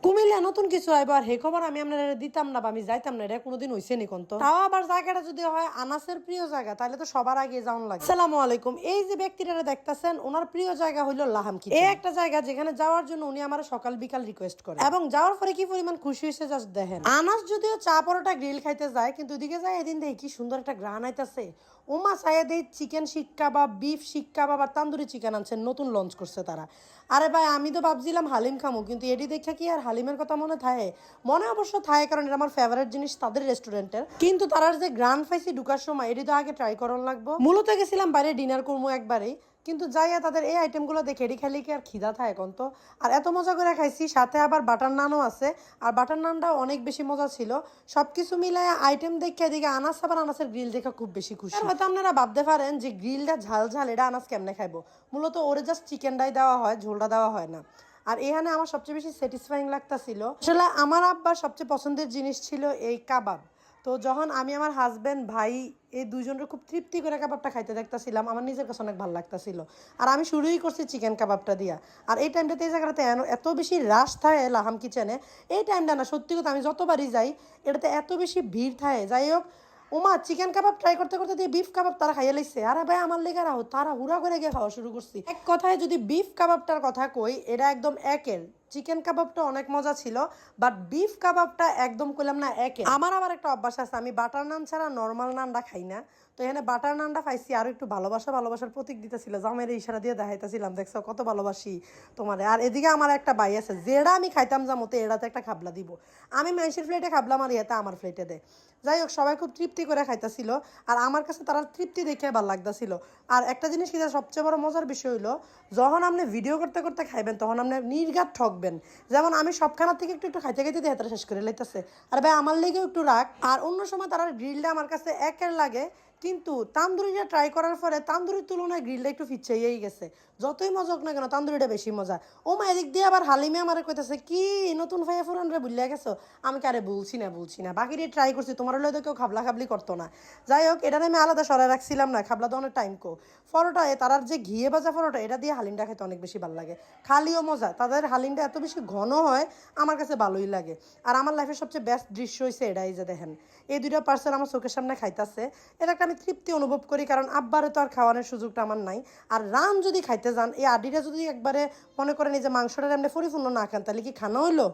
কুমিল্লা নতুন কিছু আইব আর হে খবর আমি আপনারা দিতাম না বা আমি যাইতাম না, এটা কোনোদিন হইছে নি কোন। তাও আবার জায়গাটা যদি হয় আনাসের প্রিয় জায়গা তাহলে তো সবার আগে যাওয়ান লাগে। আসসালামু আলাইকুম। এই যে ব্যক্তিটা দেখতেছেন ওনার প্রিয় জায়গা হইলো লাহাম কিচেন। এই একটা জায়গা যেখানে যাওয়ার জন্য উনি আমার সকাল বিকাল রিকোয়েস্ট করে এবং যাওয়ার পরে কি পরিমাণ খুশি হয়েছে জাস্ট দেখেন। আনাস যদিও চা পরোটা গ্রিল খাইতে যায় কিন্তু ওদিকে যায় এদিন দেখি কি সুন্দর একটা গ্রান আইতাছে। ওমা সায়েদে চিকেন শিক কাবাব, বিফ শিক কাবাব আর তান্দুরি চিকেন আনছেন, নতুন লঞ্চ করছে তারা। আরে ভাই আমি তো ভাবছিলাম হালিম খামু, কিন্তু এটি দেখে কি আর হালিমের কথা মনে থাকে? মনে অবশ্য থাকে, কারণ এটা আমার ফেভারিট জিনিস তাদের রেস্টুরেন্টের। কিন্তু তারা যে গ্রান্ড ফাইসি ঢুকার সময় এটি তো আগে ট্রাই করার লাগবো। মূলত গেছিলাম বাইরে ডিনার করবো একবারেই, কিন্তু যাইয়া তাদের এই আইটেমগুলো দেখে এটি খাইলে কি আর খিদা থাকে এখন তো। আর এত মজা করে খাইছি, সাথে আবার বাটার নানও আছে, আর বাটার নানটাও অনেক বেশি মজা ছিল। সবকিছু মিলায় আইটেম দেখে এদিকে আনাস আবার আনাসের গ্রিল দেখে খুব বেশি খুশি। হয়তো আপনারা ভাবতে পারেন যে গ্রিলটা ঝাল ঝাল, এটা আনাস কেমনে খাইবো? মূলত ওরে জাস্ট চিকেনটাই দেওয়া হয়, ঝোলটা দেওয়া হয় না। আর এখানে আমার সবচেয়ে বেশি স্যাটিসফাইং লাগতাছিল, আসলে আমার আব্বার সবচেয়ে পছন্দের জিনিস ছিল এই কাবাব। তো যখন আমি আমার হাজবেন্ড ভাই এই দুইজনের খুব তৃপ্তি করে কাবাবটা খাইতে দেখতেছিলাম, আমার নিজের কাছে অনেক ভালো লাগতেছিল। আর আমি শুরুই করছি চিকেন কাবাবটা দিয়া। আর এই টাইমটাতে এই জায়গাটাতে এত বেশি রাশ থাকে লাহাম কিচেনে, এই টাইমটা না সত্যি কথা আমি যতবারই যাই এটাতে এত বেশি ভিড় থাকে। যাই হোক, ওমা চিকেন কাবাব ট্রাই করতে করতে দিয়ে বিফ কাবাব তারা খাইয়া লাইছে। আরে ভাই আমার লেগে রাহো, তারা হুড়া করে গিয়ে খাওয়া শুরু করছি। এক কথায় যদি বিফ কাবাবটার কথা কই, এটা একদম একের। চিকেন কাবাবটা অনেক মজা ছিল, বাট বিফ কাবাবটা একদম কইলাম না একের। আমার আবার একটা অভ্যাস আছে, আমি বাটার নান ছাড়া নর্মাল নানটা খাই না। তো এখানে বাটার নানটা পাইছি, আরো একটু ভালোবাসার প্রতীক দিতেছিল, জামের ইশারা দিয়ে দেখাইতেছিলাম, দেখছো কত ভালোবাসি তোমারে। আর এদিকে আমার একটা ভাই আছে, যেটা আমি খাইতাম মতে এটাতে একটা খাবলা দিব। আমি মানুষের প্লেটে খাবলাম আর ইয়েতে আমার প্লেটে দেয়। যাই হোক, সবাই খুব তৃপ্তি করে খাইতেছিল, আর আমার কাছে তারা তৃপ্তি দেখে ভালো লাগতেছিল। আর একটা জিনিস কি সবচেয়ে বড় মজার বিষয় হইলো, যখন আপনি ভিডিও করতে করতে খাইবেন তখন আপনি নির্ঘাত ঠকবেন। যেমন আমি সবখানা থেকে একটু একটু খাইতে খাইতে দেহাটা শেষ করে লাইতেছে। আর ভাই আমার লেগেও একটু রাখ। আর অন্য সময় তারা গ্রিলটা আমার কাছে একের লাগে, কিন্তু তান্দুরিটা ট্রাই করার পরে তান্দুরির তুলনায় গ্রিলটা একটু ফিচ্ছাইয়াই গেছে। যতই মজা হোক না কেন তান্দুরিটা বেশি মজা। ও মা এদিক দিয়ে আবার হালিমে আমার কইতেছে কি নতুন ভাইয়া ফুরান রে ভুলিয়া গেছো। আমি কারে বলছি না বাকিরে ট্রাই করছি, তোমার হলে তো কেউ খাবলা খাবলি করতো না। যাই হোক, এটা আমি আলাদা সরাই রাখছিলাম না, খাবলা তো অনেক টাইম কো। পরোটা তারার যে ঘিয়ে ভাজা পরোটা, এটা দিয়ে হালিমটা খেতে অনেক বেশি ভালো লাগে। খালিও মজা, তাদের হালিমটা এত বেশি ঘন হয় আমার কাছে ভালোই লাগে। আর আমার লাইফের সবচেয়ে বেস্ট দৃশ্য হয়েছে এটাই যে দেখেন এই দুইটা পার্সেল আমার চোখের সামনে খাইতেছে। এটা একটা আমি তৃপ্তি অনুভব করি, কারণ আব্বারে তো আর খাওয়ানোর সুযোগটা আমার নাই। আর রান যদি খাইতে যান, এই আডিটা যদি একবারে মনে করেন এই যে মাংসটা এমনি পরিপূর্ণ না খান, তাহলে কি খানা হইলো?